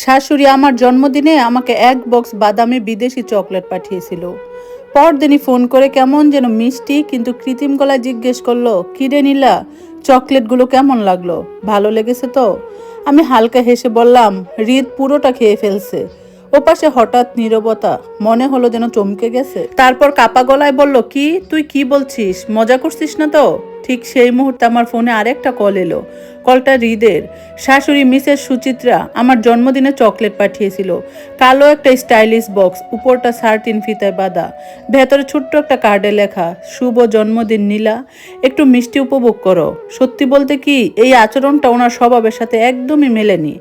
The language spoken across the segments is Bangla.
শাশুড়ি আমার জন্মদিনে আমাকে এক বক্স বাদামি বিদেশি চকলেট পাঠিয়েছিল। পরদিনই ফোন করে কেমন যেন মিষ্টি কিন্তু কৃত্রিম গলায় জিজ্ঞেস করলো, কিরে নীলা, চকলেটগুলো কেমন লাগলো, ভালো লেগেছে তো? আমি হালকা হেসে বললাম, হৃদ পুরোটা খেয়ে ফেলছে। ওপাশে হঠাৎ নীরবতা, মনে হলো যেন চমকে গেছে। তারপর কাপা গলায় বলল, কি তুই কি বলছিস, মজা করছিস না তো? ঠিক সেই মুহূর্তে আমার ফোনে আরেকটা কল এলো। কলটা হৃদের। শাশুড়ি মিসেস সুচিত্রা আমার জন্মদিনে চকলেট পাঠিয়েছিল। কালো একটা স্টাইলিশ বক্স, উপরটা 13 ফিতায় বাঁধা, ভেতরে ছোট্ট একটা কার্ডে লেখা, শুভ জন্মদিন নীলা, একটু মিষ্টি উপভোগ করো। সত্যি বলতে কি, এই আচরণটা ওনার স্বভাবের সাথে একদমই মেলেনি।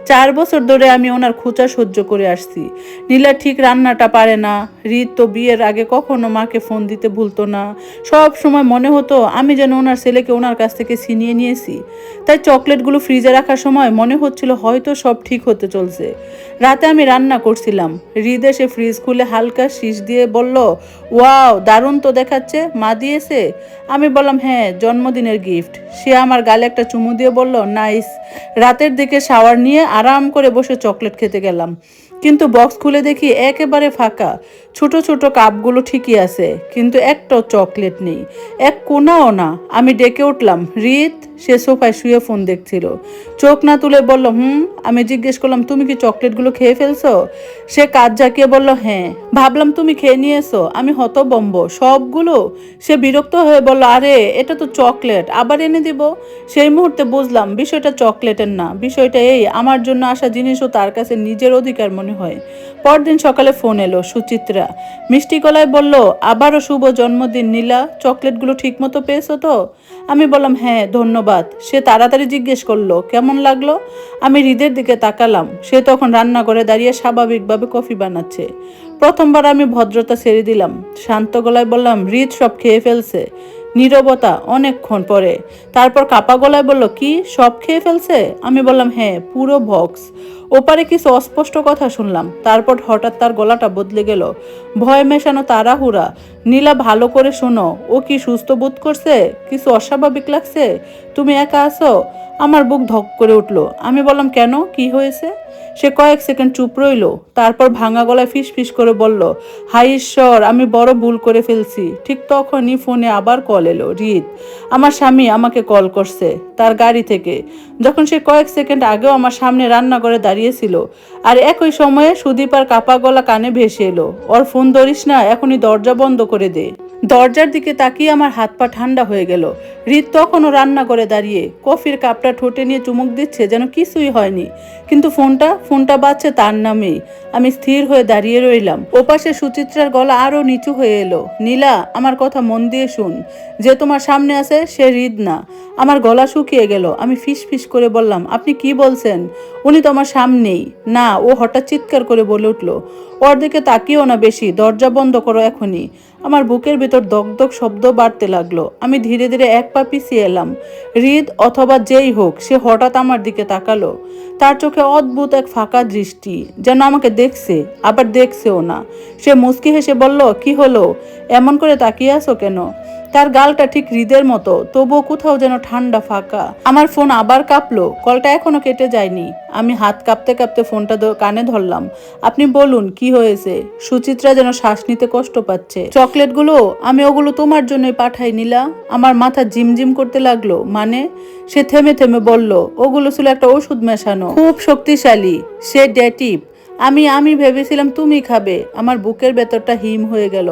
4 বছর ধরে আমি ওনার খোঁচা সহ্য করে আসছি। নীলা ঠিক রান্নাটা পারে না। হৃদ তো বিয়ের আগে কখনো মাকে ফোন দিতে ভুলতো না। সব সময় মনে হতো আমি যেন ওনার ছেলেকে ওনার কাছ থেকে ছিনিয়ে নিয়েছি। তাই চকলেটগুলো ফ্রিজে রাখার সময় মনে হচ্ছিল হয়তো সব ঠিক হতে চলছে। রাতে আমি রান্না করছিলাম। হৃদ এসে ফ্রিজ খুলে হালকা শীষ দিয়ে বলল, ওয়াও, দারুণ তো দেখাচ্ছে, মা দিয়েছে? আমি বললাম, হ্যাঁ, জন্মদিনের গিফট। সে আমার গালে একটা চুমু দিয়ে বলল, নাইস। রাতের দিকে শাওয়ার নিয়ে আরাম করে বসে চকলেট খেতে গেলাম। কিন্তু বক্স খুলে দেখি একেবারে ফাঁকা। ছোট ছোট কাপগুলো ঠিকই আছে, কিন্তু একটাও চকলেট নেই, এক কোনাও না। আমি ডেকে উঠলাম, হৃদ। সে সোফায় শুয়ে ফোন দেখছিল। চোখ না তুলে বলল, আমি জিজ্ঞেস করলাম, তুমি কি চকলেটগুলো খেয়ে ফেলছো? সে কাজ ঝাঁকিয়ে বলল, হ্যাঁ। ভাবলাম তুমি খেয়ে নিয়েছো। আমি হতবম্ব, সবগুলো? সে বিরক্ত হয়ে বলল, আরে এটা তো চকলেট, আবার এনে দিব? সেই মুহূর্তে বুঝলাম বিষয়টা চকলেটের না, বিষয়টা এই, আমার জন্য আসা জিনিসও তার কাছে নিজের অধিকার মনে হয়। পরদিন সকালে ফোন এলো। সুচিত্রা মিষ্টি গলায় বলল, আবারও শুভ জন্মদিন নীলা, চকলেটগুলো ঠিক মতো পেয়েছো তো? আমি বললাম, হ্যাঁ, ধন্যবাদ। সে তাড়াতাড়ি জিজ্ঞেস করলো, কেমন লাগলো? আমি হৃদের দিকে তাকালাম। সে তখন রান্নাঘরে দাঁড়িয়ে স্বাভাবিকভাবে কফি বানাচ্ছে। প্রথমবার আমি ভদ্রতা ছেড়ে দিলাম। শান্ত গলায় বললাম, হৃদ সব খেয়ে ফেলছে। নীরবতা অনেকক্ষণ পরে। তারপর কাপা গলায় বলল, কি সব খেয়ে ফেলছে? আমি বললাম, হ্যাঁ, পুরো বক্স। ওপারে কিছু অস্পষ্ট কথা শুনলাম। তারপর হঠাৎ তার গলাটা বদলে গেল, ভয় মেশানো তাড়াহুড়া। নীলা, ভালো করে শোনো। ও কি সুস্থ বোধ করছে? কিছু অস্বাভাবিক লাগছে? তুমি একা আছো? আমার বুক ধক করে উঠল। আমি বললাম, কেন, কি হয়েছে? সে কয়েক সেকেন্ড চুপ রইল। তারপর ভাঙা গলায় ফিস ফিস করে বলল, হায় ঈশ্বর, আমি বড় ভুল করে ফেলছি। ঠিক তখনই ফোনে আবার কল এলো। হৃদ, আমার স্বামী আমাকে কল করছে তার গাড়ি থেকে, যখন সে কয়েক সেকেন্ড আগেও আমার সামনে রান্নাঘরে দাঁড়িয়েছিল। আর একই সময়ে সুদীপার কাপা গলা কানে ভেসে এলো, ওর ফোন ধরিস না, এখনই দরজা বন্ধ করে দে। দরজার দিকে তাকিয়ে আমার হাত পা ঠান্ডা হয়ে গেল। হৃদ তখনও রান্না করে দাঁড়িয়ে কফির কাপটা ঠোঁটে নিয়ে চুমুক দিচ্ছে যেন কিছুই হয়নি। কিন্তু ফোনটা বাজছে তার নামেই। আমি স্থির হয়ে দাঁড়িয়ে রইলাম। ওপাশে সুচিত্রার গলা আরো নিচু হয়ে এলো, নীলা, আমার কথা মন দিয়ে শুন। যে তোমার সামনে আছে সে হৃদ না। আমার গলা শুকিয়ে গেল। আমি ফিস ফিস করে বললাম, আপনি কি বলছেন? উনি তো আমার সামনেই। না। ও হঠাৎ চিৎকার করে বলে উঠল, ওর দিকে তাকিও না বেশি, দরজা বন্ধ করো এখনই। আমার বুকের ভেতর দগদগ শব্দ বাড়তে লাগলো। আমি ধীরে ধীরে এক পা পিছিয়ে এলাম। হৃদ অথবা যেই হোক, সে হঠাৎ আমার দিকে তাকালো। তার চোখে অদ্ভুত এক ফাঁকা দৃষ্টি, যেন আমাকে দেখছে আবার দেখছেও না। সে মুচকি হেসে বলল, কি হলো, এমন করে তাকিয়ে আছো কেন? তার গালটা ঠিক হৃদের মতো, তবুও কোথাও যেন ঠান্ডা ফাঁকা। আমার ফোন আবার কাঁপলো। কলটা এখনো কেটে যায়নি। আমি হাত কাঁপতে কাঁপতে ফোনটা কানে ধরলাম। আপনি বলুন, কি হয়েছে? সুচিত্রা যেন শ্বাস নিতে কষ্ট পাচ্ছে। চকলেটগুলো আমি ওগুলো তোমার জন্যই পাঠাই নীলা। আমার মাথা জিমজিম করতে লাগলো। মানে? সে থেমে থেমে বলল, ওগুলো ছিল একটা ওষুধ মেশানো, খুব শক্তিশালী, সে ডেটিভ। আমি ভেবেছিলাম তুমি খাবে। আমার বুকের ভেতরটা হিম হয়ে গেল।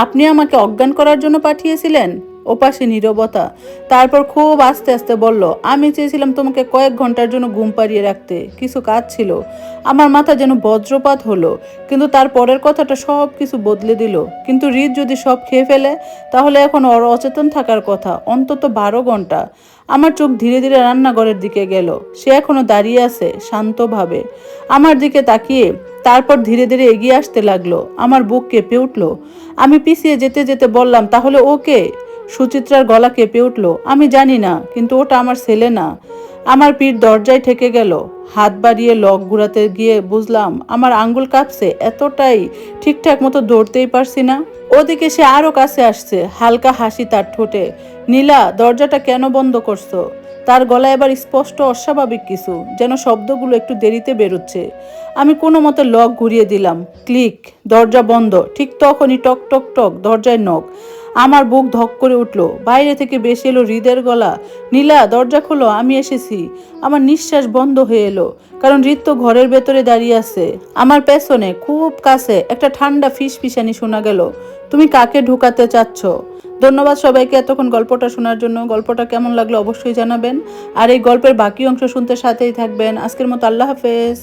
আপনি আমাকে অজ্ঞান করার জন্য পাঠিয়েছিলেন? ওপাশে নীরবতা। তারপর খুব আস্তে আস্তে বলল, আমি চেয়েছিলাম তোমাকে কয়েক ঘন্টার জন্য ঘুম পাড়িয়ে রাখতে, কিছু কাজ ছিল। আমার মাথা যেন বজ্রপাত হলো। কিন্তু তার পরের কথাটা সব কিছু বদলে দিল। কিন্তু হৃদ যদি সব খেয়ে ফেলে, তাহলে এখন ওর অচেতন থাকার কথা অন্তত 12 ঘন্টা। আমার চোখ ধীরে ধীরে রান্নাঘরের দিকে গেল। সে এখনো দাঁড়িয়ে আছে শান্তভাবে আমার দিকে তাকিয়ে। তারপর ধীরে ধীরে এগিয়ে আসতে লাগলো। আমার বুক কেঁপে উঠল। আমি পিছিয়ে যেতে যেতে বললাম, তাহলে ওকে? সুচিত্রার গলা কেঁপে উঠল। আমি জানি না, কিন্তু ওটা আমার ছেলে না। আমার পিঠ দরজায় ঠেকে গেল। হাত বাড়িয়ে লক ঘুরাতে গিয়ে বুঝলাম আমার আঙ্গুল কাঁপছে এতটাই, ঠিকঠাক মতো ধরতেই পারছি না। ওদিকে সে আরো কাছে আসছে, হালকা হাসি তার ঠোঁটে। নীলা, দরজাটা কেন বন্ধ করছো? তার গলায় এবার স্পষ্ট অস্বাভাবিক কিছু, যেন শব্দগুলো একটু দেরিতে বেরোচ্ছে। আমি কোনো মতে লক ঘুরিয়ে দিলাম। ক্লিক, দরজা বন্ধ। ঠিক তখনই টক টক টক দরজায় নখ। আমার বুক ধক করে উঠল। বাইরে থেকে বেশি এলো হৃদের গলা। নীলা, দরজা খোলো, আমি এসেছি। আমার নিঃশ্বাস বন্ধ হয়ে এলো, কারণ হৃদ তো ঘরের ভেতরে দাঁড়িয়ে আছে। আমার পেছনে খুব কাছে একটা ঠান্ডা ফিসফিসানি শোনা গেল। তুমি কাকে ঢুকাতে চাচ্ছ? ধন্যবাদ সবাইকে এতক্ষণ গল্পটা শোনার জন্য। গল্পটা কেমন লাগলো অবশ্যই জানাবেন, আর এই গল্পের বাকি অংশ শুনতে সাথেই থাকবেন। আজকের মতো আল্লাহ হাফেজ।